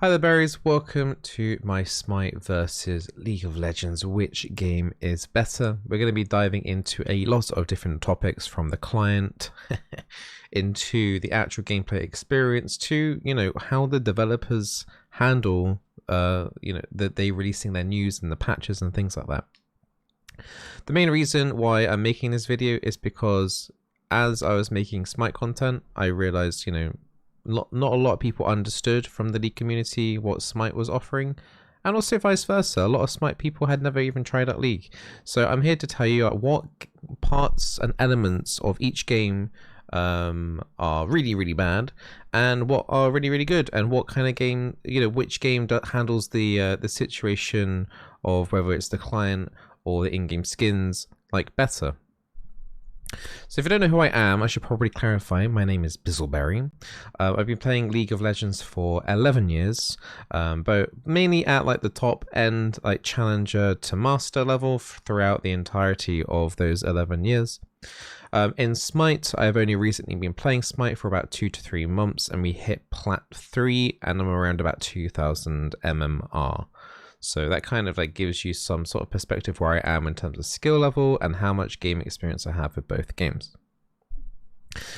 Hi there berries, welcome to my Smite versus League of Legends. Which game is better? We're going to be diving into a lot of different topics, from the client into the actual gameplay experience to, how the developers handle, that they releasing their news and the patches and things like that. The main reason why I'm making this video is because as I was making Smite content, I realized, not a lot of people understood from the League community what Smite was offering, and also vice versa. A lot of Smite people had never even tried out League. So I'm here to tell you what parts and elements of each game are really bad, and what are really good, and what kind of game, which game handles the situation of whether it's the client or the in-game skins better. So if you don't know who I am, I should probably clarify. My name is Bizzleberry. I've been playing League of Legends for 11 years, but mainly at the top end, challenger to master level throughout the entirety of those 11 years. In Smite, I've only recently been playing Smite for about 2 to 3 months, and we hit Plat 3, and I'm around about 2000 MMR. So that kind of gives you some sort of perspective where I am in terms of skill level and how much game experience I have with both games.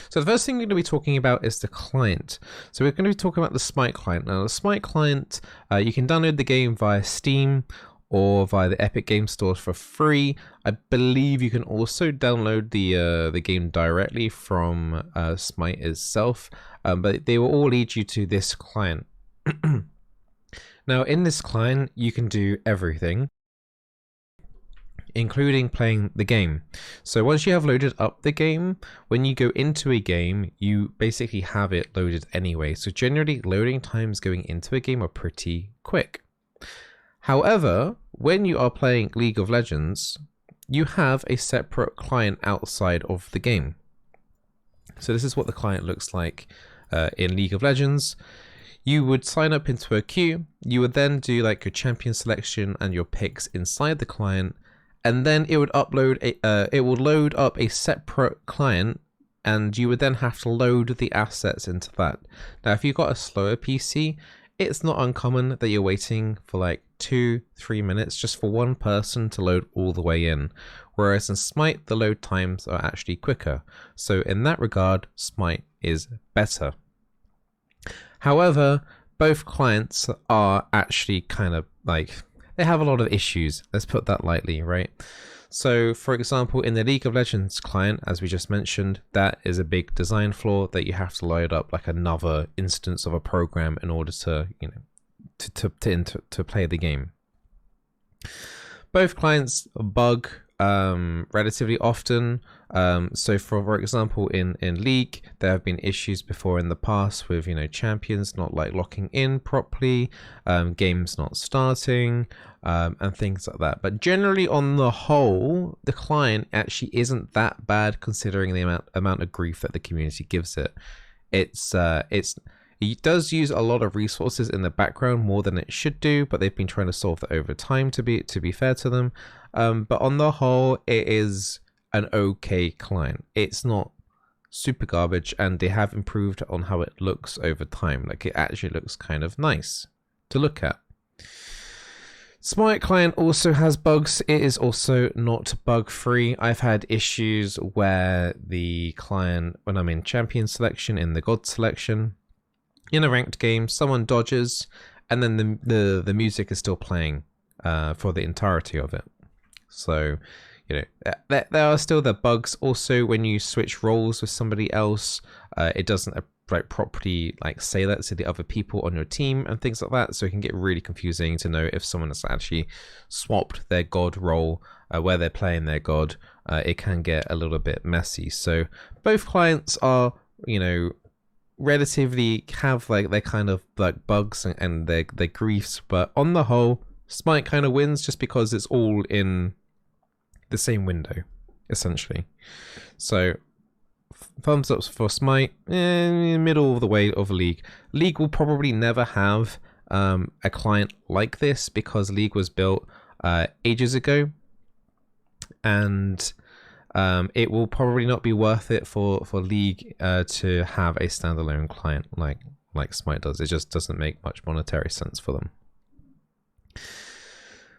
So the first thing we're going to be talking about is the client. So we're going to be talking about the Smite client. Now the Smite client, you can download the game via Steam or via the Epic Game Store for free. I believe you can also download the game directly from Smite itself, but they will all lead you to this client. Now, in this client, you can do everything, including playing the game. So once you have loaded up the game, when you go into a game, you basically have it loaded anyway. So generally, loading times going into a game are pretty quick. However, when you are playing League of Legends, you have a separate client outside of the game. So this is what the client looks like in League of Legends. You would sign up into a queue, you would then do your champion selection and your picks inside the client, and then it would load up a separate client, and you would then have to load the assets into that. Now if you've got a slower PC, it's not uncommon that you're waiting for 2-3 minutes just for one person to load all the way in, whereas in Smite the load times are actually quicker. So in that regard, Smite is better. However, both clients are actually kind of they have a lot of issues. Let's put that lightly, right? So, for example, in the League of Legends client, as we just mentioned, that is a big design flaw that you have to load up another instance of a program in order to, to play the game. Both clients bug relatively often. So for example, in League, there have been issues before in the past with champions not locking in properly, games not starting, and things like that. But generally, on the whole, the client actually isn't that bad considering the amount of grief that the community gives it. It does use a lot of resources in the background, more than it should do, but they've been trying to solve that over time, to be fair to them. But on the whole, it is an okay client. It's not super garbage, and they have improved on how it looks over time. It actually looks kind of nice to look at. Smite client also has bugs. It is also not bug free. I've had issues where the client, when I'm in champion selection, in the god selection, in a ranked game, someone dodges, and then the music is still playing for the entirety of it. So, there are still the bugs. Also, when you switch roles with somebody else, it doesn't properly say that to the other people on your team and things like that. So it can get really confusing to know if someone has actually swapped their god role where they're playing their god. It can get a little bit messy. So both clients are, relatively have their kind of bugs and their griefs, but on the whole, Smite kind of wins just because it's all in the same window, essentially. So thumbs up for Smite, middle of the way of League. League will probably never have a client like this because League was built ages ago, and it will probably not be worth it for League to have a standalone client like like Smite does. It just doesn't make much monetary sense for them.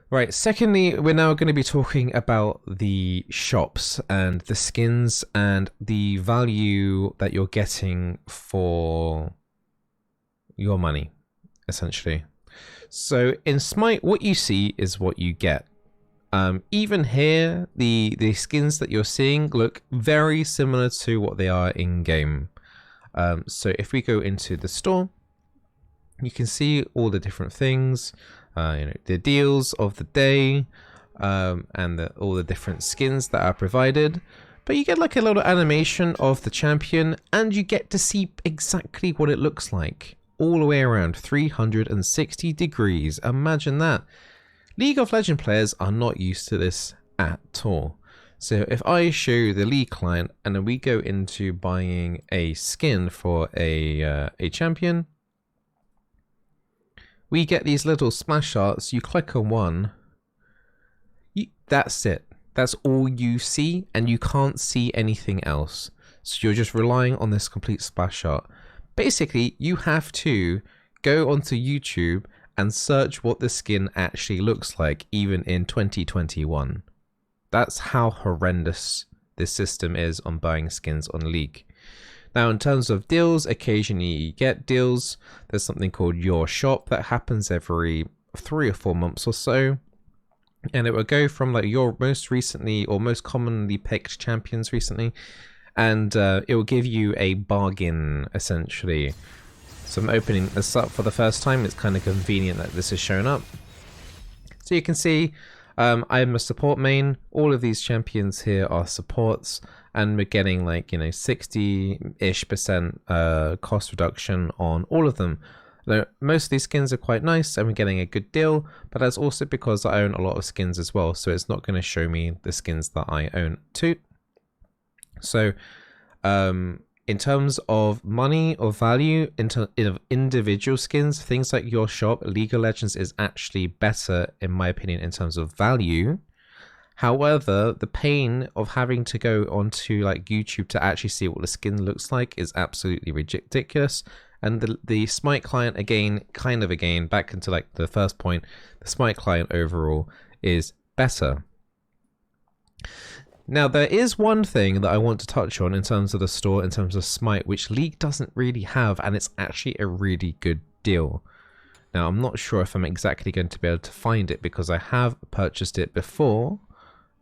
Right, secondly, we're now going to be talking about the shops and the skins and the value that you're getting for your money, essentially. So in Smite, what you see is what you get. Even here, the skins that you're seeing look very similar to what they are in-game. So if we go into the store, you can see all the different things. The deals of the day, and all the different skins that are provided. But you get like a little animation of the champion, and you get to see exactly what it looks like all the way around 360 degrees. Imagine that. League of Legends players are not used to this at all. So if I show the League client and then we go into buying a skin for a champion, we get these little splash arts. You click on one. That's it. That's all you see, and you can't see anything else. So you're just relying on this complete splash art. Basically, you have to go onto YouTube and search what the skin actually looks like, even in 2021. That's how horrendous this system is on buying skins on League. Now, in terms of deals, occasionally you get deals. There's something called Your Shop that happens every 3 or 4 months or so. And it will go from like your most recently or most commonly picked champions recently. And it will give you a bargain, essentially. So I'm opening this up for the first time. It's kind of convenient that this is shown up. So you can see I'm a support main. All of these champions here are supports. And we're getting like, 60-ish% cost reduction on all of them. Now, most of these skins are quite nice and we're getting a good deal, but that's also because I own a lot of skins as well. So it's not going to show me the skins that I own too. So in terms of money or value, in individual skins, things like Your Shop, League of Legends is actually better, in my opinion, in terms of value. However, the pain of having to go onto like YouTube to actually see what the skin looks like is absolutely ridiculous. And the Smite client, again, back into like the first point, the Smite client overall is better. Now, there is one thing that I want to touch on in terms of the store, in terms of Smite, which League doesn't really have, and it's actually a really good deal. Now, I'm not sure if I'm exactly going to be able to find it because I have purchased it before.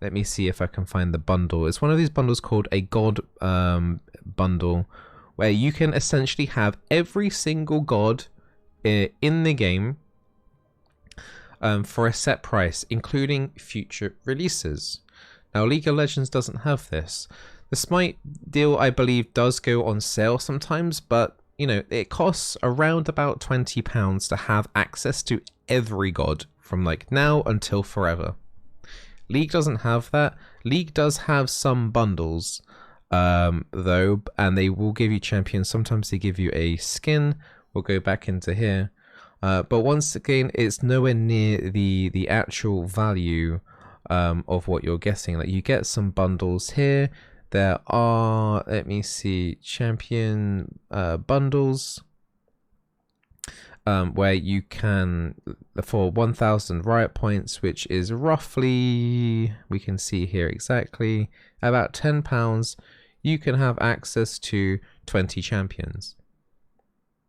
Let me see if I can find the bundle. It's one of these bundles called a God bundle, where you can essentially have every single God in the game for a set price, including future releases. Now, League of Legends doesn't have this. The Smite deal, I believe, does go on sale sometimes, but, it costs around about £20 to have access to every God from like now until forever. League doesn't have that. League does have some bundles, though, and they will give you champions. Sometimes they give you a skin. We'll go back into here. But once again, it's nowhere near the actual value of what you're getting. Like, you get some bundles here. There are, let me see, champion bundles. Where you can, for 1,000 riot points, which is roughly, we can see here exactly, about £10, you can have access to 20 champions.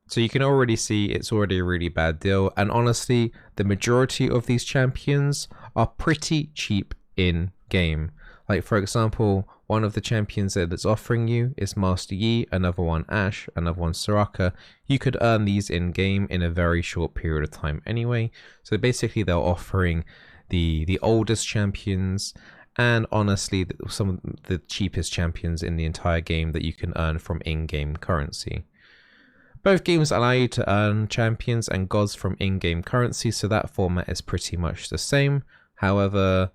So you can already see it's already a really bad deal. And honestly, the majority of these champions are pretty cheap in game. Like, for example, one of the champions that it's offering you is Master Yi, another one Ashe, another one Soraka. You could earn these in game in a very short period of time anyway. So basically they're offering the oldest champions and honestly some of the cheapest champions in the entire game that you can earn from in-game currency. Both games allow you to earn champions and gods from in-game currency, so that format is pretty much the same. However,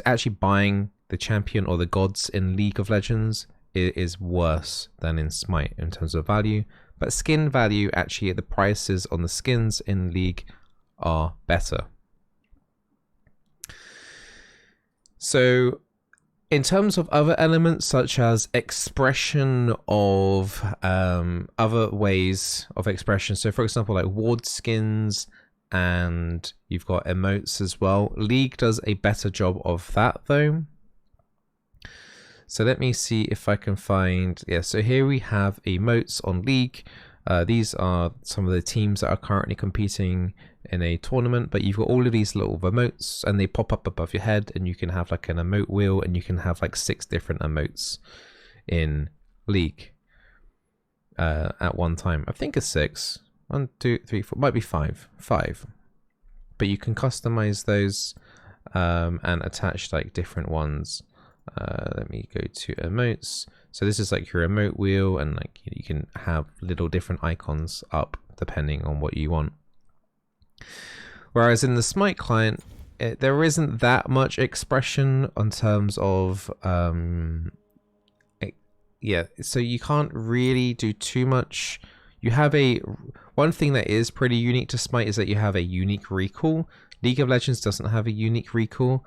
actually buying the champion or the gods in League of Legends is worse than in Smite in terms of value. But skin value, actually, the prices on the skins in League are better. So In terms of other elements such as expression of other ways of expression, so for example like ward skins, and you've got emotes as well. League does a better job of that though. So let me see if I can find, yeah, so here we have emotes on League. These are some of the teams that are currently competing in a tournament, but you've got all of these little emotes and they pop up above your head, and you can have like an emote wheel, and you can have like 6 different emotes in League at one time. I think it's 6. 1, 2, 3, 4, might be 5. But you can customize those and attach like different ones. Let me go to emotes. So this is like your emote wheel, and like you can have little different icons up depending on what you want. Whereas in the Smite client, there isn't that much expression in terms of yeah, so you can't really do too much. You have one thing that is pretty unique to Smite is that you have a unique recall. League of Legends doesn't have a unique recall,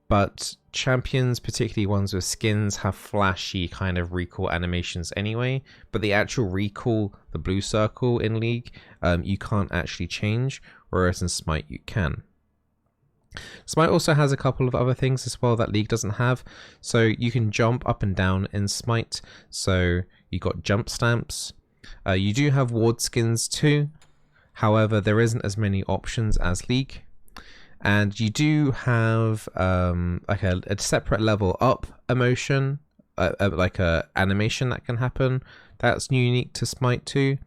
but champions, particularly ones with skins, have flashy kind of recall animations anyway. But the actual recall, the blue circle in League, you can't actually change, whereas in Smite you can. Smite also has a couple of other things as well that League doesn't have. So you can jump up and down in Smite. So you got jump stamps. You do have ward skins too. However, there isn't as many options as League. And you do have like a separate level up emotion, like a animation that can happen. That's unique to Smite too.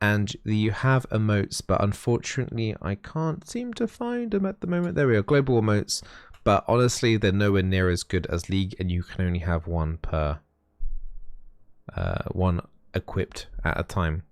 And you have emotes, but unfortunately I can't seem to find them at the moment. There we are, global emotes. But honestly, they're nowhere near as good as League, and you can only have one per one equipped at a time.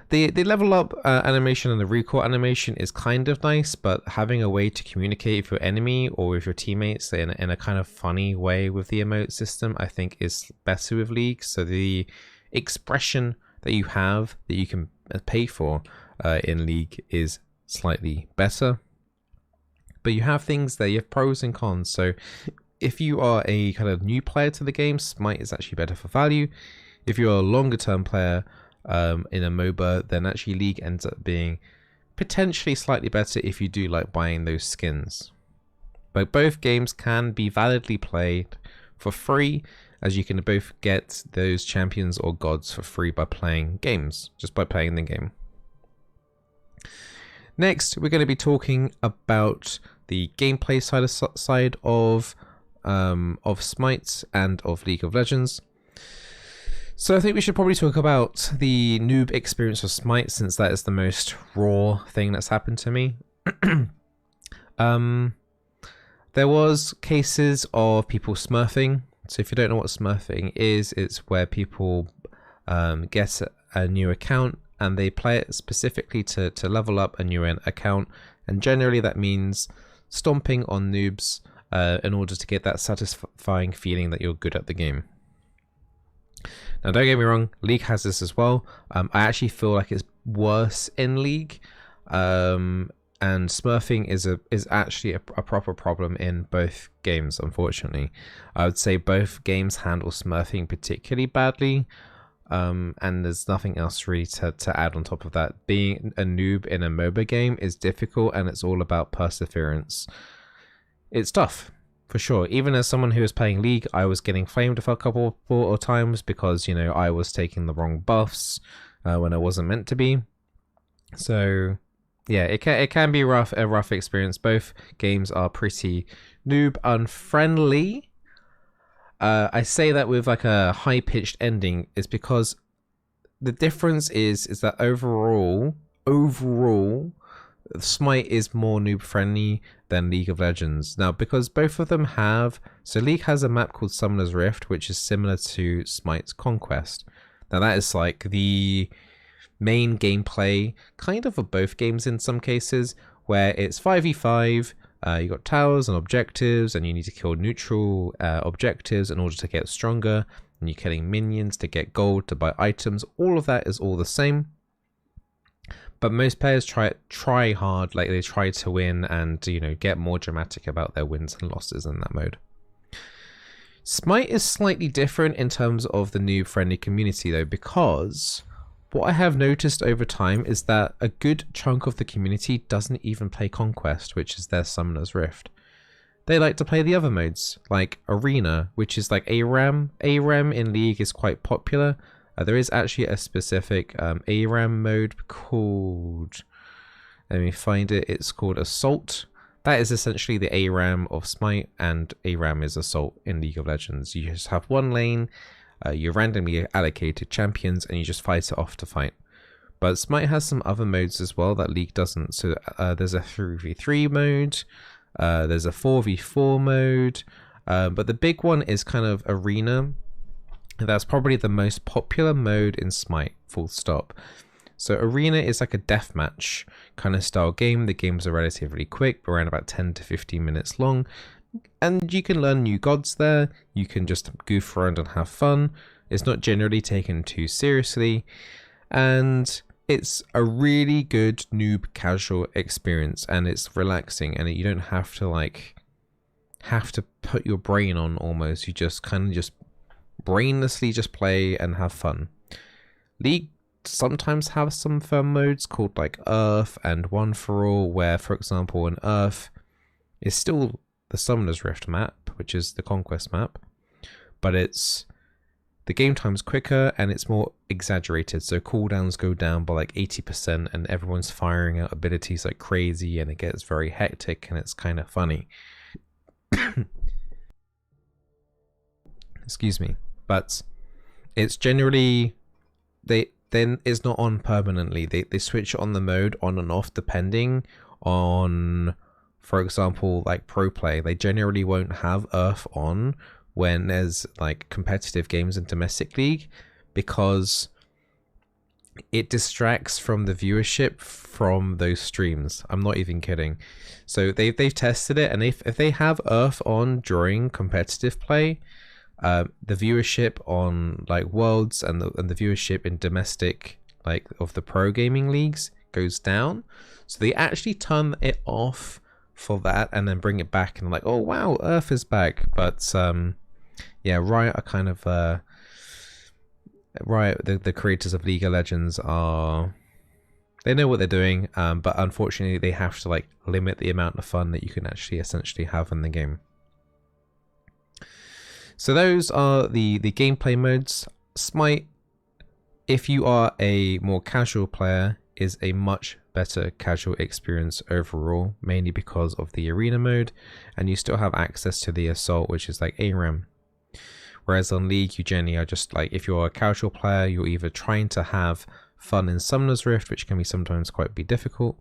The level up animation and the recall animation is kind of nice, but having a way to communicate with your enemy or with your teammates in a kind of funny way with the emote system, I think is better with League. So the expression that you have that you can pay for in League is slightly better. But you have things there, you have pros and cons. So if you are a kind of new player to the game, Smite is actually better for value. If you're a longer term player in a MOBA, then actually League ends up being potentially slightly better if you do like buying those skins. But both games can be validly played for free, as you can both get those champions or gods for free by playing games, just by playing the game. Next, we're going to be talking about the gameplay side of Smite and of League of Legends. So I think we should probably talk about the noob experience of Smite, since that is the most raw thing that's happened to me. There was cases of people smurfing. So if you don't know what smurfing is, it's where people get a new account and they play it specifically to level up a new account. And generally that means stomping on noobs in order to get that satisfying feeling that you're good at the game. Now, don't get me wrong, League has this as well. I actually feel like it's worse in League, and smurfing is actually a proper problem in both games. Unfortunately, I would say both games handle smurfing particularly badly, and there's nothing else really to add on top of that. Being a noob in a MOBA game is difficult, and it's all about perseverance. It's tough. For sure. Even as someone who was playing League, I was getting flamed for a couple of times because, you know, I was taking the wrong buffs when I wasn't meant to be. So, yeah, it can be a rough experience. Both games are pretty noob unfriendly. I say that with like a high-pitched ending is because the difference is that overall, Smite is more noob friendly than League of Legends. Now, because both of them have, so League has a map called Summoner's Rift, which is similar to Smite's Conquest. Now that is like the main gameplay kind of for both games in some cases, where it's 5v5, you got towers and objectives, and you need to kill neutral objectives in order to get stronger, and you're killing minions to get gold, to buy items. All of that is all the same. But most players try hard, like they try to win and, you know, get more dramatic about their wins and losses in that mode. Smite is slightly different in terms of the noob friendly community though, because what I have noticed over time is that a good chunk of the community doesn't even play Conquest, which is their Summoner's Rift. They like to play the other modes, like Arena, which is like ARAM. ARAM in League is quite popular. There is actually a specific ARAM mode called, let me find it, it's called Assault. That is essentially the ARAM of Smite, and ARAM is Assault in League of Legends. You just have one lane, you're randomly allocated champions, and you just fight it off to fight. But Smite has some other modes as well that League doesn't. So there's a 3v3 mode, there's a 4v4 mode, but the big one is kind of Arena. That's probably the most popular mode in Smite, full stop. So Arena is like a deathmatch kind of style game. The games are relatively quick, around about 10 to 15 minutes long. And you can learn new gods there. You can just goof around and have fun. It's not generally taken too seriously. And it's a really good noob casual experience. And it's relaxing. And you don't have to put your brain on almost. You just kind of just brainlessly just play and have fun. League sometimes have some fun modes called like Earth and One for All, where, for example, an Earth is still the Summoner's Rift map, which is the Conquest map, but it's the game time's quicker and it's more exaggerated, so cooldowns go down by like 80% and everyone's firing out abilities like crazy, and it gets very hectic and it's kind of funny. Excuse me. But it's generally, then it's not on permanently. They switch on the mode on and off depending on, for example, like pro play. They generally won't have Earth on when there's like competitive games in domestic league, because it distracts from the viewership from those streams. I'm not even kidding. So they've tested it, and if they have Earth on during competitive play, the viewership on like Worlds and the viewership in domestic, like of the pro gaming leagues, goes down. So they actually turn it off for that and then bring it back, and like, oh wow, Earth is back. But yeah, Riot are kind of Riot, the creators of League of Legends, they know what they're doing, but unfortunately they have to like limit the amount of fun that you can actually essentially have in the game. So those are the gameplay modes. Smite, if you are a more casual player, is a much better casual experience overall, mainly because of the arena mode, and you still have access to the assault, which is like ARAM. Whereas on League, you generally are just like, if you're a casual player, you're either trying to have fun in Summoner's Rift, which can be sometimes quite difficult,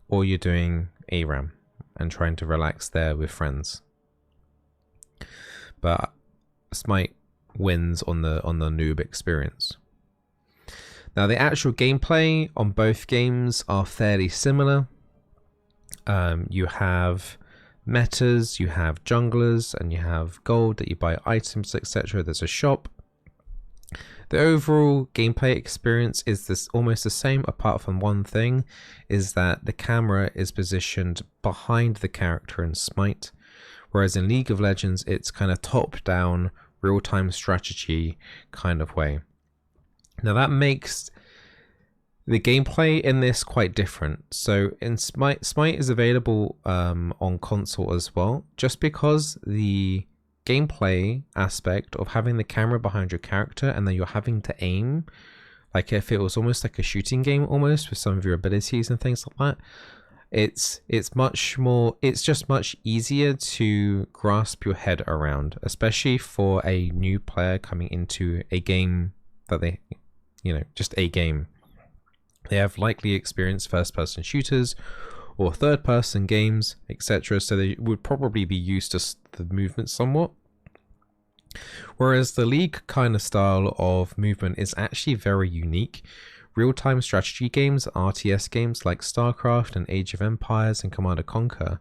or you're doing ARAM and trying to relax there with friends. But Smite wins on the noob experience. Now the actual gameplay on both games are fairly similar. You have metas, you have junglers, and you have gold that you buy items, etc. There's a shop. The overall gameplay experience is almost the same, apart from one thing, is that the camera is positioned behind the character in Smite. Whereas in League of Legends, it's kind of top-down, real-time strategy kind of way. Now that makes the gameplay in this quite different. So in Smite is available on console as well, just because the gameplay aspect of having the camera behind your character and then you're having to aim, like if it was almost like a shooting game almost with some of your abilities and things like that. It's just much easier to grasp your head around, especially for a new player coming into a game that they, just a game. They have likely experienced first-person shooters or third-person games, etc. So they would probably be used to the movement somewhat. Whereas the League kind of style of movement is actually very unique. Real-time strategy games, RTS games like StarCraft and Age of Empires and Command & Conquer,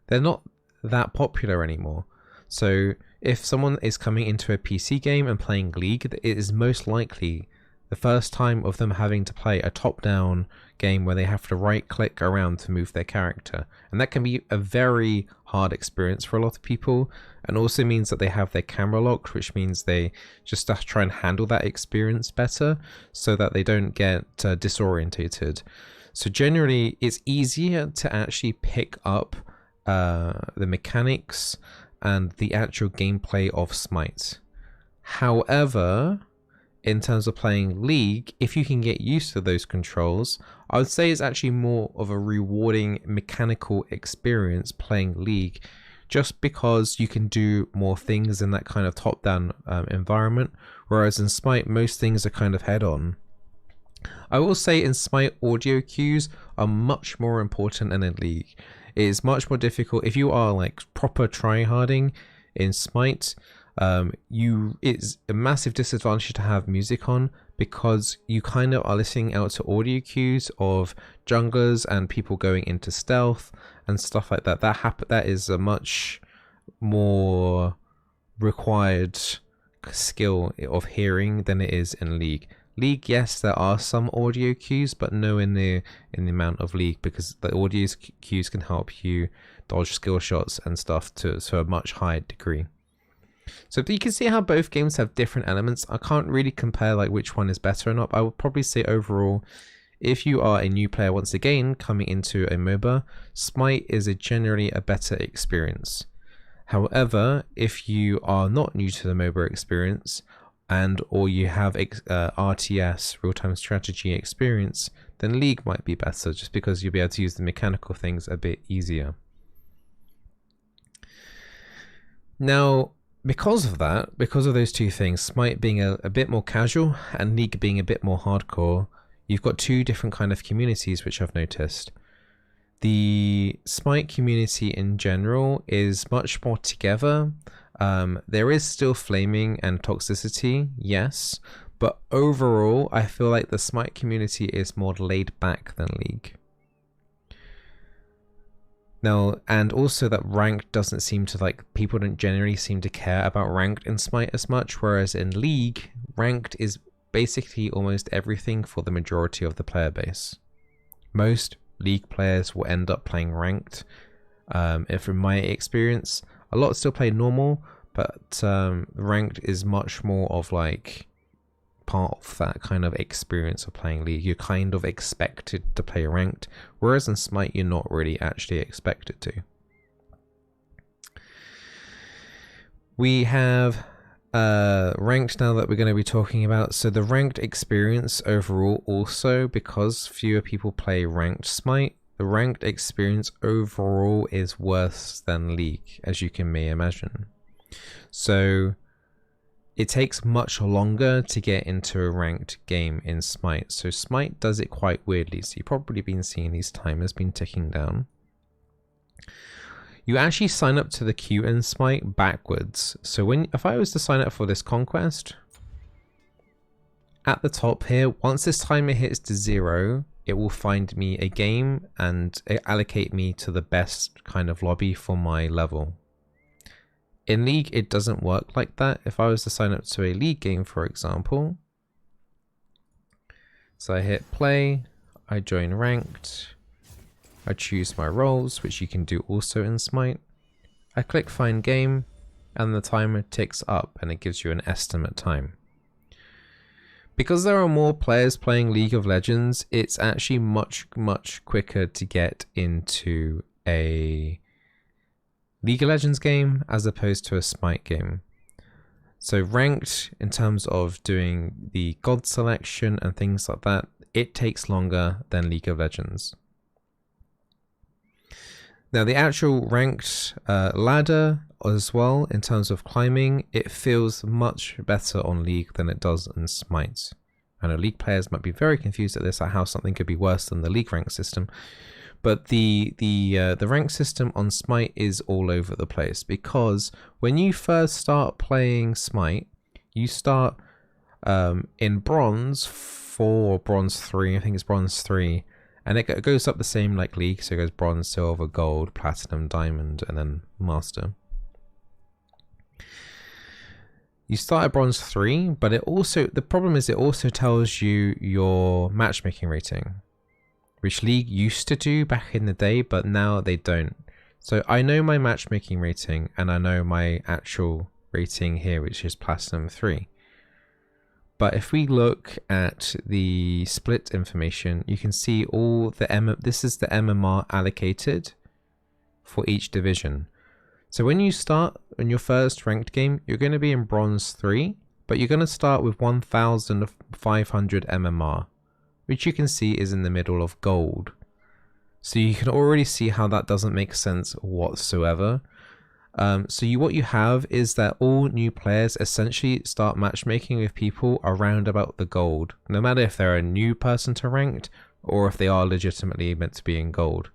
they're not that popular anymore. So if someone is coming into a PC game and playing League, it is most likely the first time of them having to play a top-down game where they have to right-click around to move their character. And that can be a very hard experience for a lot of people, and also means that they have their camera locked, which means they just have to try and handle that experience better so that they don't get disorientated. So generally, it's easier to actually pick up the mechanics and the actual gameplay of Smite. However, in terms of playing League, if you can get used to those controls, I would say it's actually more of a rewarding mechanical experience playing League, just because you can do more things in that kind of top-down environment, whereas in Smite, most things are kind of head-on. I will say in Smite, audio cues are much more important than in League. It is much more difficult if you are like proper tryharding in Smite. It's a massive disadvantage to have music on, because you kind of are listening out to audio cues of junglers and people going into stealth and stuff like that. That is a much more required skill of hearing than it is in League. League, yes, there are some audio cues, but no in the amount of League, because the audio cues can help you dodge skill shots and stuff to a much higher degree. So you can see how both games have different elements. I can't really compare like which one is better or not. I would probably say overall, if you are a new player once again coming into a MOBA, Smite is generally a better experience. However, if you are not new to the MOBA experience, or you have RTS, real-time strategy experience, then League might be better, just because you'll be able to use the mechanical things a bit easier. Now, because of those two things, Smite being a bit more casual and League being a bit more hardcore, you've got two different kind of communities which I've noticed. The Smite community in general is much more together. There is still flaming and toxicity, yes, but overall I feel like the Smite community is more laid back than League. Now, and also that ranked doesn't seem to, like, people don't generally seem to care about ranked in Smite as much, whereas in League, ranked is basically almost everything for the majority of the player base. Most League players will end up playing ranked. If from my experience, a lot still play normal, but ranked is much more of like part of that kind of experience of playing League. You're kind of expected to play ranked, whereas in Smite you're not really actually expected to. We have ranked now that we're going to be talking about. So the ranked experience overall, also because fewer people play ranked Smite, the ranked experience overall is worse than League, as you can may imagine. So it takes much longer to get into a ranked game in Smite. So Smite does it quite weirdly. So you've probably been seeing these timers been ticking down. You actually sign up to the queue in Smite backwards. So if I was to sign up for this conquest, at the top here, once this timer hits to 0, it will find me a game and allocate me to the best kind of lobby for my level. In League, it doesn't work like that. If I was to sign up to a League game, for example, so I hit play, I join ranked, I choose my roles, which you can do also in Smite. I click find game, and the timer ticks up and it gives you an estimate time. Because there are more players playing League of Legends, it's actually much quicker to get into a League of Legends game as opposed to a Smite game. So ranked, in terms of doing the god selection and things like that, it takes longer than League of Legends. Now the actual ranked ladder as well, in terms of climbing, it feels much better on League than it does in Smite. I know League players might be very confused at this, at how something could be worse than the League rank system. But the rank system on Smite is all over the place, because when you first start playing Smite, you start in Bronze 4 or Bronze 3, I think it's Bronze 3, and it goes up the same like League, so it goes Bronze, Silver, Gold, Platinum, Diamond, and then Master. you start at bronze 3, but the problem is it also tells you your matchmaking rating, which League used to do back in the day, but now they don't. So I know my matchmaking rating, and I know my actual rating here, which is Platinum 3. But if we look at the split information, you can see all the this is the MMR allocated for each division. So when you start in your first ranked game, you're going to be in bronze 3, but you're going to start with 1,500 MMR, which you can see is in the middle of gold. So you can already see how that doesn't make sense whatsoever. What you have is that all new players essentially start matchmaking with people around about the gold, no matter if they're a new person to ranked or if they are legitimately meant to be in gold.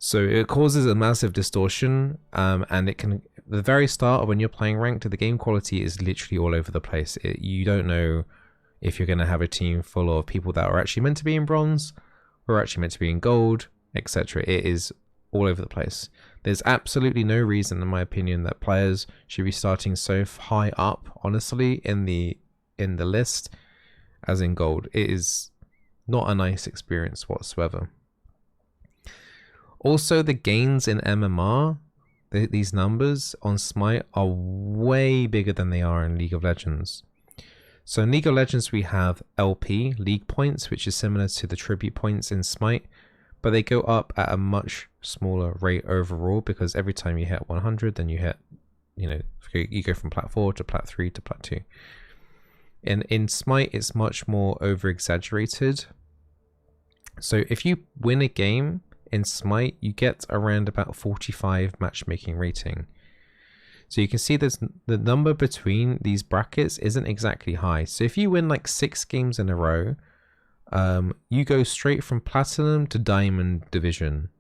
So it causes a massive distortion, and it can, the very start of when you're playing ranked, the game quality is literally all over the place. You don't know if you're going to have a team full of people that are actually meant to be in bronze or actually meant to be in gold, etc. It is all over the place. There's absolutely no reason, in my opinion, that players should be starting so high up, honestly, in the list as in gold. It is not a nice experience whatsoever. Also, the gains in MMR, these numbers on Smite are way bigger than they are in League of Legends. So in League of Legends we have LP, League Points, which is similar to the Tribute Points in Smite, but they go up at a much smaller rate overall, because every time you hit 100, then you hit, you go from Plat 4 to Plat 3 to Plat 2. In Smite, it's much more over-exaggerated. So if you win a game in Smite, you get around about 45 matchmaking rating. So you can see there's the number between these brackets isn't exactly high. So if you win like 6 games in a row, you go straight from Platinum to Diamond Division.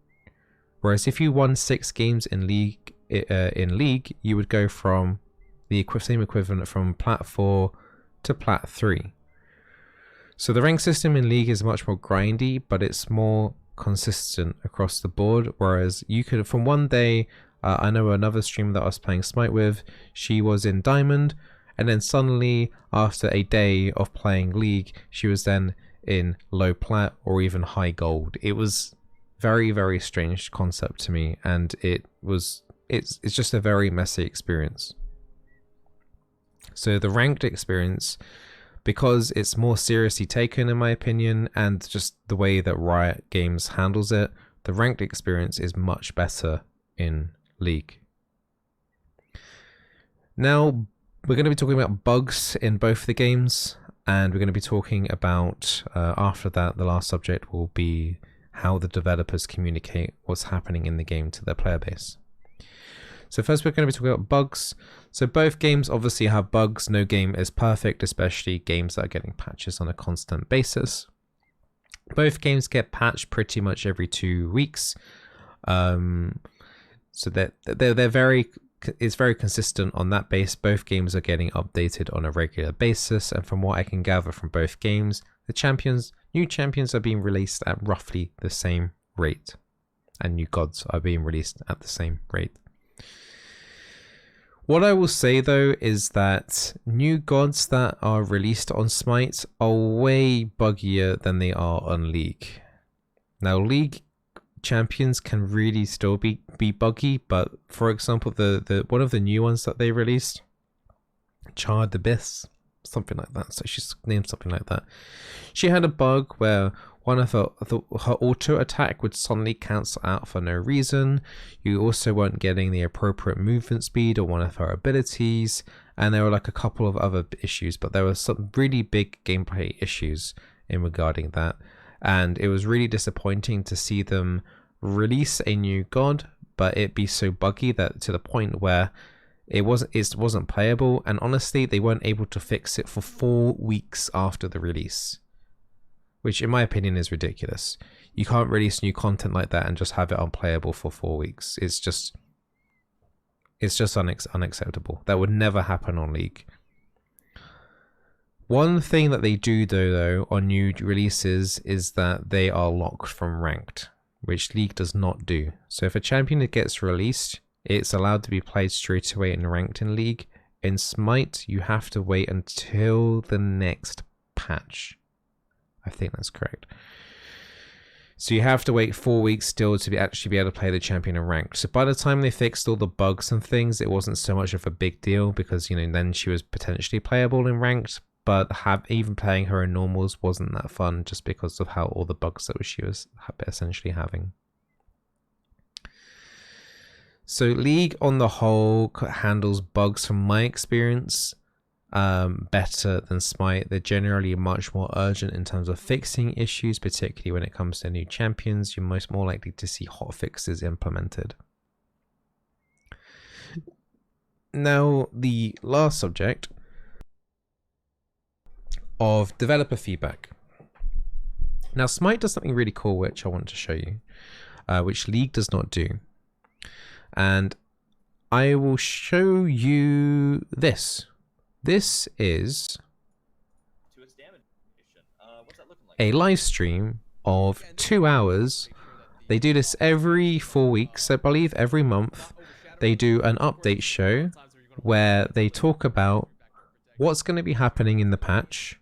Whereas if you won 6 games in League, you would go from the same equivalent from Plat 4 to Plat 3. So the rank system in League is much more grindy, but it's more consistent across the board. Whereas you could, from one day, I know another streamer that I was playing Smite with, she was in Diamond, and then suddenly after a day of playing League, she was then in low Plat or even high Gold. It was very, very strange concept to me, and it's just a very messy experience. So the ranked experience, because it's more seriously taken in my opinion, and just the way that Riot Games handles it, the ranked experience is much better in League. Now we're going to be talking about bugs in both the games, and we're going to be talking about after that, the last subject will be how the developers communicate what's happening in the game to their player base. So first we're going to be talking about bugs. So both games obviously have bugs. No game is perfect, especially games that are getting patches on a constant basis. Both games get patched pretty much every 2 weeks. So they're very, it's very consistent on that base. Both games are getting updated on a regular basis, and from what I can gather from both games, the new champions are being released at roughly the same rate, and new gods are being released at the same rate. What I will say though is that new gods that are released on Smite are way buggier than they are on League. Now League champions can really still be buggy, but for example the one of the new ones that they released, Charred Abyss, something like that, so she's named something like that, she had a bug where one of her auto attack would suddenly cancel out for no reason. You also weren't getting the appropriate movement speed or one of her abilities, and there were like a couple of other issues, but there were some really big gameplay issues in regarding that, and it was really disappointing to see them release a new god but it be so buggy that to the point where it wasn't playable, and honestly they weren't able to fix it for 4 weeks after the release, which in my opinion is ridiculous. You can't release new content like that and just have it unplayable for 4 weeks. It's just unacceptable. That would never happen on League. One thing that they do though on new releases is that they are locked from ranked, which League does not do. So if a champion gets released, it's allowed to be played straight away in ranked in League. In Smite, you have to wait until the next patch. I think that's correct. So you have to wait 4 weeks still to actually be able to play the champion in ranked. So by the time they fixed all the bugs and things, it wasn't so much of a big deal because, you know, then she was potentially playable in ranked, but even playing her in normals wasn't that fun just because of how all the bugs that she was essentially having. So League on the whole handles bugs from my experience better than Smite. They're generally much more urgent in terms of fixing issues, particularly when it comes to new champions. You're more likely to see hot fixes implemented. Now, the last subject of developer feedback. Now, Smite does something really cool, which I want to show you, which League does not do. And I will show you this. This is a live stream of 2 hours. They do this every 4 weeks, I believe every month. They do an update show where they talk about what's going to be happening in the patch,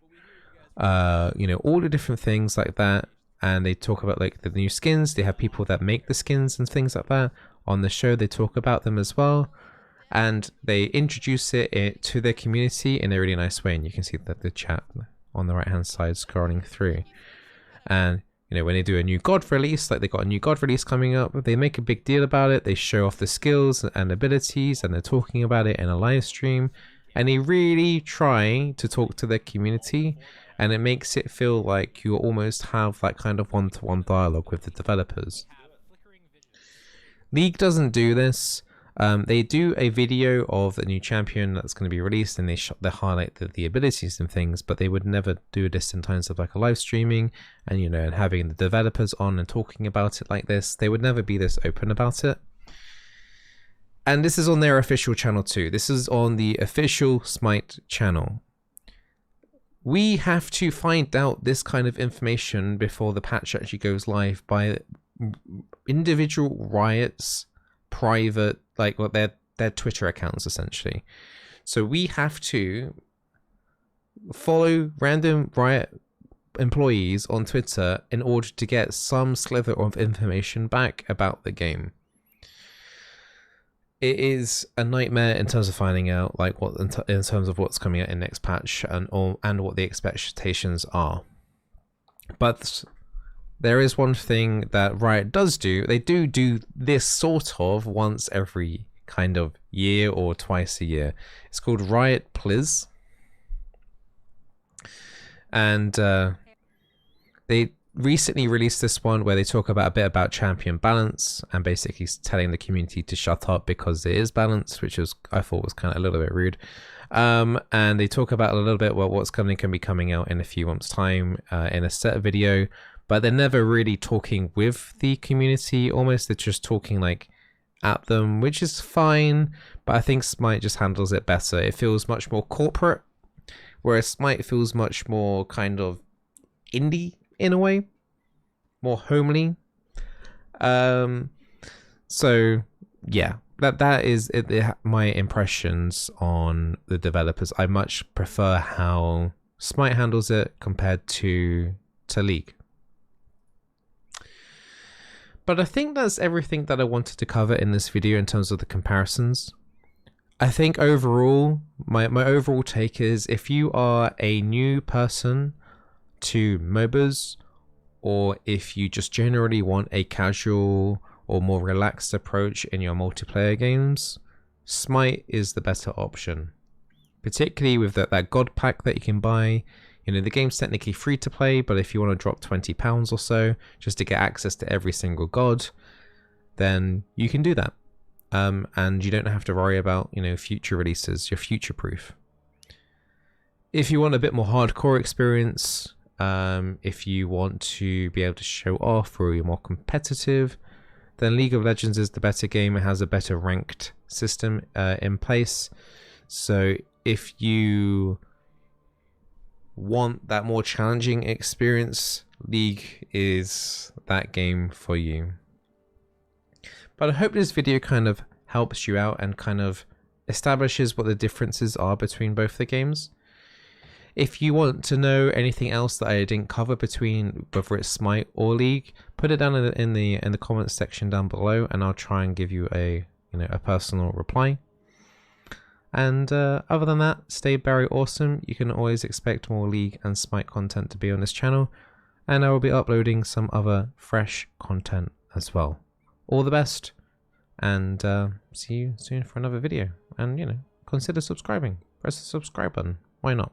you know, all the different things like that. And they talk about like the new skins. They have people that make the skins and things like that. On the show, they talk about them as well. And they introduce it to their community in a really nice way. And you can see that the chat on the right hand side scrolling through. And you know, when they do a new god release, like they got a new god release coming up, they make a big deal about it. They show off the skills and abilities, and they're talking about it in a live stream. And they really try to talk to their community, and it makes it feel like you almost have that kind of one-to-one dialogue with the developers. League doesn't do this. They do a video of the new champion that's going to be released, and they highlight the abilities and things, but they would never do this in terms of like a live streaming and, you know, and having the developers on and talking about it like this. They would never be this open about it. And this is on their official channel too. This is on the official Smite channel. We have to find out this kind of information before the patch actually goes live by individual Riot's private, like what their Twitter accounts essentially. So we have to follow random Riot employees on Twitter in order to get some slither of information back about the game. It is a nightmare in terms of finding out like what in terms of what's coming out in next patch and what the expectations are. But there is one thing that Riot does do. They do this sort of once every kind of year or twice a year. It's called Riot Pliz. And they recently released this one where they talk about a bit about champion balance and basically telling the community to shut up because it is balanced, which I thought was kind of a little bit rude. And they talk about a little bit about what's can be coming out in a few months' time in a set video. But they're never really talking with the community. Almost they're just talking like at them, which is fine. But I think Smite just handles it better. It feels much more corporate, whereas Smite feels much more kind of indie in a way, more homely. So yeah, that is my impressions on the developers. I much prefer how Smite handles it compared to League. But I think that's everything that I wanted to cover in this video in terms of the comparisons. I think overall, my overall take is if you are a new person to MOBAs, or if you just generally want a casual or more relaxed approach in your multiplayer games, Smite is the better option. Particularly with that God pack that you can buy. You know, the game's technically free to play, but if you want to drop £20 or so just to get access to every single god, then you can do that. And you don't have to worry about, you know, future releases. You're future proof. If you want a bit more hardcore experience, if you want to be able to show off or you're more competitive, then League of Legends is the better game. It has a better ranked system in place. So if you want that more challenging experience, League is that game for you. But I hope this video kind of helps you out and kind of establishes what the differences are between both the games. If you want to know anything else that I didn't cover between whether it's Smite or League, put it down in the comments section down below, and I'll try and give you a personal reply. And other than that, stay very awesome. You can always expect more League and Smite content to be on this channel, and I will be uploading some other fresh content as well. All the best, and see you soon for another video. And consider subscribing. Press the subscribe button. Why not?